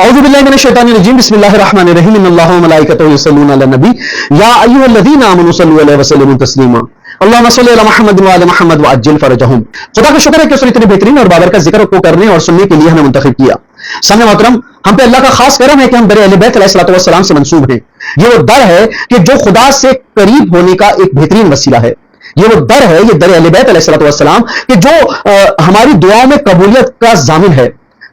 اعوذ باللہ من الشیطان الرجیم بسم اللہ الرحمن الرحیم ان اللہ و ملائکتہ یصلون علی النبی یا ایھا الذین آمنوا صلوا علیہ وسلموا تسلیما اللهم صل علی محمد وعلی محمد وعجل فرجهم۔ خدا کا شکر ہے کہ اس نے اتنے بہترین اور بابرکت ذکر کو کرنے اور سننے کے لیے ہمیں منتخب کیا۔ سامنے محترم، ہم پہ اللہ کا خاص کرم ہے کہ ہم در اہل بیت علیہ الصلوۃ والسلام سے منسوب ہیں۔ یہ وہ در ہے کہ جو خدا سے قریب ہونے کا ایک بہترین وسیلہ ہے۔ یہ وہ در ہے، یہ در اہل بیت علیہ الصلوۃ والسلام کہ جو ہماری دعاؤں میں قبولیت کا ضامن ہے۔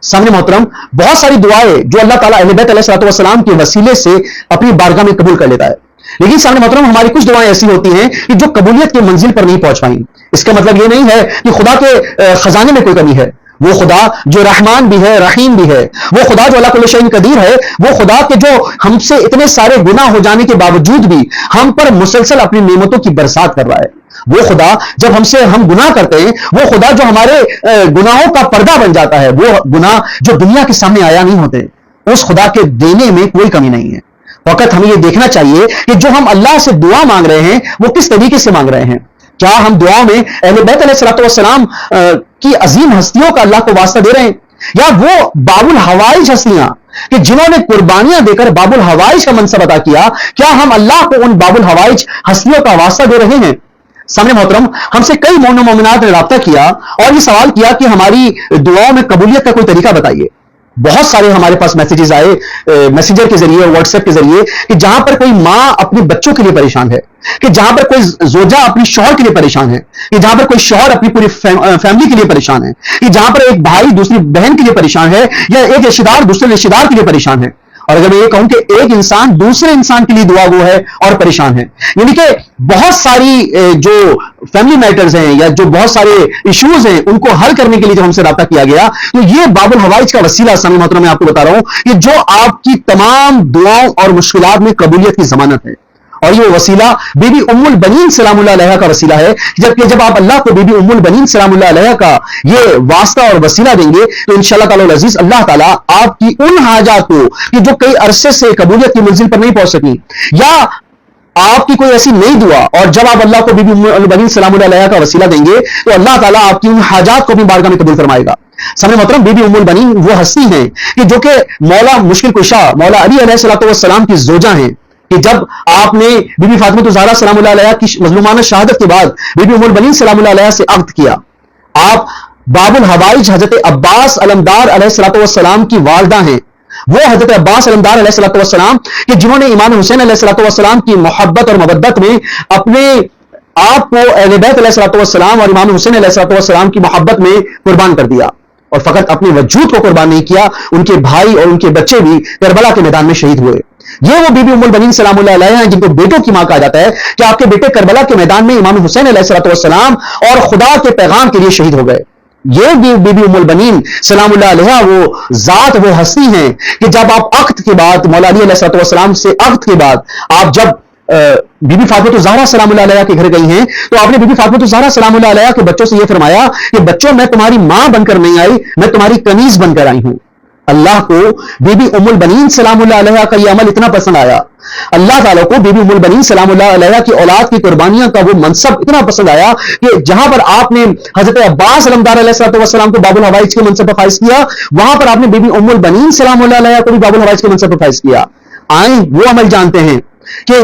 سامنے محترم، بہت ساری دعائیں جو اللہ تعالیٰ اہل بیت علیہ الصلوۃ والسلام کے وسیلے سے اپنی بارگاہ میں قبول کر لیتا ہے، لیکن سامنے محترم ہماری کچھ دعائیں ایسی ہوتی ہیں کہ جو قبولیت کی منزل پر نہیں پہنچ پائیں۔ اس کا مطلب یہ نہیں ہے کہ خدا کے خزانے میں کوئی کمی ہے۔ وہ خدا جو رحمان بھی ہے، رحیم بھی ہے، وہ خدا جو اللہ کل شیء قدیر ہے، وہ خدا کے جو ہم سے اتنے سارے گناہ ہو جانے کے باوجود بھی ہم پر مسلسل اپنی نعمتوں کی برسات کر رہا ہے۔ وہ خدا جب ہم گناہ کرتے ہیں، وہ خدا جو ہمارے گناہوں کا پردہ بن جاتا ہے، وہ گناہ جو دنیا کے سامنے آیا نہیں ہوتے، اس خدا کے دینے میں کوئی کمی نہیں ہے۔ وقت ہمیں یہ دیکھنا چاہیے کہ جو ہم اللہ سے دعا مانگ رہے ہیں وہ کس طریقے سے مانگ رہے ہیں۔ کیا ہم دعاؤں میں اہل بیت علیہ الصلوۃ والسلام کی عظیم ہستیوں کا اللہ کو واسطہ دے رہے ہیں، یا وہ باب الحوائج ہستیاں کہ جنہوں نے قربانیاں دے کر باب الحوائج کا منصب عطا کیا، کیا ہم اللہ کو ان باب الحوائج ہستیوں کا واسطہ دے رہے ہیں؟ سامنے محترم، ہم سے کئی مومن و مومنات نے رابطہ کیا اور یہ سوال کیا کہ ہماری دعاؤں میں قبولیت کا کوئی طریقہ بتائیے۔ بہت سارے ہمارے پاس میسیجز آئے میسنجر کے ذریعے، واٹس ایپ کے ذریعے، کہ جہاں پر کوئی ماں اپنے بچوں کے لیے پریشان ہے، کہ جہاں پر کوئی زوجہ اپنی شوہر کے لیے پریشان ہے، کہ جہاں پر کوئی شوہر اپنی پوری فیملی کے لیے پریشان ہے، کہ جہاں پر ایک بھائی دوسری بہن کے لیے پریشان ہے، یا ایک رشتہ دار دوسرے رشتہ دار کے لیے پریشان ہے۔ اور اگر میں یہ کہوں کہ ایک انسان دوسرے انسان کے لیے دعا گو ہے اور پریشان ہے، یعنی کہ بہت ساری جو فیملی میٹرز ہیں یا جو بہت سارے ایشوز ہیں ان کو حل کرنے کے لیے جب ہم سے رابطہ کیا گیا، تو یہ باب الحوائج کا وسیلہ سامنے محترم میں آپ کو بتا رہا ہوں کہ جو آپ کی تمام دعاؤں اور مشکلات میں قبولیت کی ضمانت ہے۔ اور یہ وسیلہ بی بی ام البنین سلام اللہ علیہ کا وسیلہ ہے، جب آپ اللہ کو بی بی ام البنین سلام اللہ علیہ کا یہ واسطہ اور وسیلہ دیں گے تو انشاءاللہ تعالی العزیز اللہ تعالیٰ آپ کی ان حاجات کو کہ جو کئی عرصے سے قبولیت کی منزل پر نہیں پہنچ سکی، یا آپ کی کوئی ایسی نئی دعا، اور جب آپ اللہ کو بی بی ام البنین سلام اللہ علیہ کا وسیلہ دیں گے تو اللہ تعالیٰ آپ کی ان حاجات کو اپنی بارگاہ میں قبول فرمائے گا۔ سامنے محترم، بی بی ام البنین وہ ہستی ہیں کہ جو کہ مولا مشکل کشا مولا علی علیہ الصلوۃ والسلام کی زوجہ ہیں، کہ جب آپ نے بی بی فاطمہ الزہرا سلام اللہ علیہ کی مظلومانہ شہادت کے بعد بی بی ام البنین سلام اللہ علیہ سے عقد کیا، آپ باب الحوائج حضرت عباس علمدار علیہ الصلوۃ والسلام کی والدہ ہیں۔ وہ حضرت عباس علمدار علیہ الصلوۃ والسلام کہ جنہوں نے امام حسین علیہ الصلوۃ والسلام کی محبت اور مودت میں اپنے آپ کو اہل بیت علیہ الصلوۃ والسلام اور امام حسین علیہ الصلوۃ والسلام کی محبت میں قربان کر دیا، اور فقط اپنے وجود کو قربان نہیں کیا، ان کے بھائی اور ان کے بچے بھی کربلا کے میدان میں شہید ہوئے۔ یہ وہ بی بی ام البنین سلام اللہ علیہ ہیں جن کو بیٹوں کی ماں کہا جاتا ہے، کہ آپ کے بیٹے کربلا کے میدان میں امام حسین علیہ الصلوۃ والسلام اور خدا کے پیغام کے لیے شہید ہو گئے۔ یہ بھی بی بی ام البنین سلام اللہ علیہ وہ ذات، وہ ہستی ہیں کہ جب آپ عقد کے بعد مولا علی علیہ الصلوۃ والسلام سے عقد کے بعد آپ جب بی بی فاطمہ الزہرا سلام اللہ علیہ کے گھر گئی ہیں تو آپ نے بی بی فاطمہ الزہرا سلام اللہ علیہ کے بچوں سے یہ فرمایا کہ بچوں، میں تمہاری ماں بن کر نہیں آئی، میں تمہاری کنیز بن کر آئی ہوں۔ اللہ کو بی بی ام البنین سلام اللہ علیہ کا یہ عمل اتنا پسند آیا، اللہ تعالیٰ کو بی بی ام البنین سلام اللہ علیہ کی اولاد کی قربانیاں کا وہ منصب اتنا پسند آیا کہ جہاں پر آپ نے حضرت عباس علمدار علیہ الصلوۃ والسلام کو باب الحوائج کے منصب پر فائز کیا، وہاں پر آپ نے بی بی ام البنین سلام اللہ علیہ کو بھی باب الحوائج کے منصب پر فائز کیا۔ آئیں وہ عمل جانتے ہیں کہ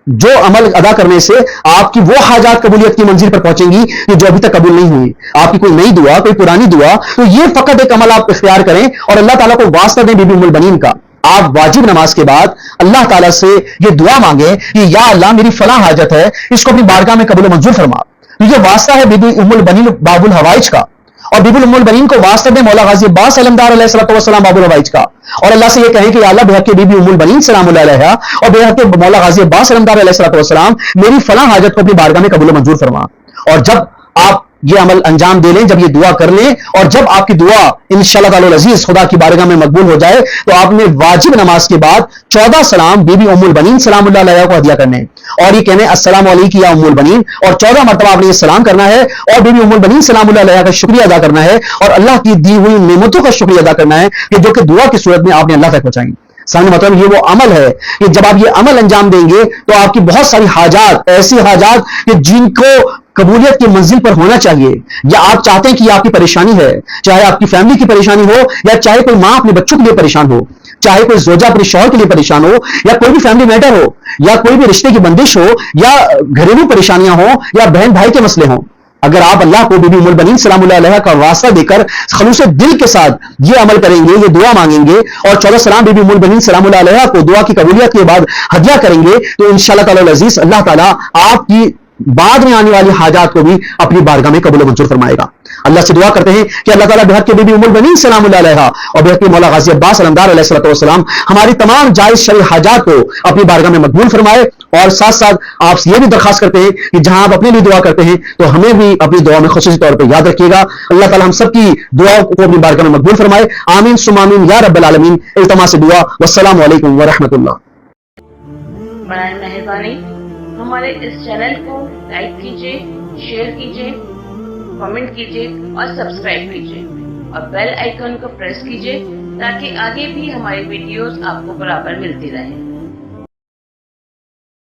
جو عمل ادا کرنے سے آپ کی وہ حاجات قبولیت کی منزل پر پہنچیں گی کہ جو ابھی تک قبول نہیں ہوئی۔ آپ کی کوئی نئی دعا، کوئی پرانی دعا، تو یہ فقط ایک عمل آپ اختیار کریں اور اللہ تعالیٰ کو واسطہ دیں بی بی ام البنین کا۔ آپ واجب نماز کے بعد اللہ تعالیٰ سے یہ دعا مانگیں کہ یا اللہ میری فلاں حاجت ہے، اس کو اپنی بارگاہ میں قبول و منظور فرما۔ تو یہ واسطہ ہے بی بی ام البنین باب الحوائج کا، اور بی بی ام البنین کو واسطہ دیں مولا غازی عباس علمدار علیہ الصلوۃ والسلام باب الحوائج کا، اور اللہ سے یہ کہیں کہ یا اللہ بحق بی بی ام البنین سلام اللہ علیہ اور بحق مولا غازی عباس علمدار علیہ الصلوۃ والسلام میری فلاں حاجت کو اپنی بارگاہ میں قبول و منظور فرما۔ اور جب آپ یہ عمل انجام دے لیں، جب یہ دعا کر لیں، اور جب آپ کی دعا انشاءاللہ تعالی العزیز خدا کی بارگاہ میں مقبول ہو جائے، تو آپ نے واجب نماز کے بعد 14 سلام بی بی ام البنین سلام اللہ علیہ کو ہدیہ کرنے، اور یہ کہنے السلام علیکم یا ام البنین، اور 14 مرتبہ آپ نے یہ سلام کرنا ہے اور بی بی ام البنین سلام اللہ علیہ کا شکریہ ادا کرنا ہے، اور اللہ کی دی ہوئی نعمتوں کا شکریہ ادا کرنا ہے کہ جو کہ دعا کی صورت میں آپ نے اللہ تک پہنچائیں۔ سامنے مطلب یہ وہ عمل ہے کہ جب آپ یہ عمل انجام دیں گے تو آپ کی بہت ساری حاجات، ایسی حاجات کہ جن کو قبولیت کی منزل پر ہونا چاہیے، یا آپ چاہتے ہیں کہ یہ آپ کی پریشانی ہے، چاہے آپ کی فیملی کی پریشانی ہو، یا چاہے کوئی ماں اپنے بچوں کے لیے پریشان ہو، چاہے کوئی زوجہ اپنے شوہر کے لیے پریشان ہو، یا کوئی بھی فیملی میٹر ہو، یا کوئی بھی رشتے کی بندش ہو، یا گھریلو پریشانیاں ہوں، یا بہن بھائی کے مسئلے ہوں، اگر آپ اللہ کو بی بی ام البنین سلام اللہ علیہ کا واسطہ دے کر خلوص دل کے ساتھ یہ عمل کریں گے، یہ دعا مانگیں گے، اور 14 سلام بی بی ام البنین سلام اللہ علیہ کو دعا کی قبولیت کے بعد ہدیہ کریں گے، تو انشاءاللہ تعالی العزیز اللہ تعالیٰ آپ کی بعد میں آنے والی حاجات کو بھی اپنی بارگاہ میں قبول و منظور فرمائے گا۔ اللہ سے دعا کرتے ہیں کہ اللہ تعالیٰ بحق کے بی بی ام البنین سلام اللہ علیہ اور بحق کے مولا غازی عباس علمدار علیہ السلام ہماری تمام جائز شرعی حاجات کو اپنی بارگاہ میں مقبول فرمائے، اور ساتھ ساتھ آپ سے یہ بھی درخواست کرتے ہیں کہ جہاں آپ اپنے لیے دعا کرتے ہیں تو ہمیں بھی اپنی دعا میں خصوصی طور پہ یاد رکھیے گا۔ اللہ تعالیٰ ہم سب کی دعاؤں کو اپنی بارگاہ میں مقبول فرمائے، آمین ثم آمین یا رب العالمین۔ التماس دعا، والسلام علیکم ورحمۃ اللہ۔ برائے مہربانی ہمارے اس چینل کو لائک کیجیے، شیئر کیجیے، کمنٹ کیجیے اور سبسکرائب کیجیے، اور بیل آئیکن کو پریس کیجیے تاکہ آگے بھی ہماری ویڈیوز آپ کو برابر ملتی رہیں۔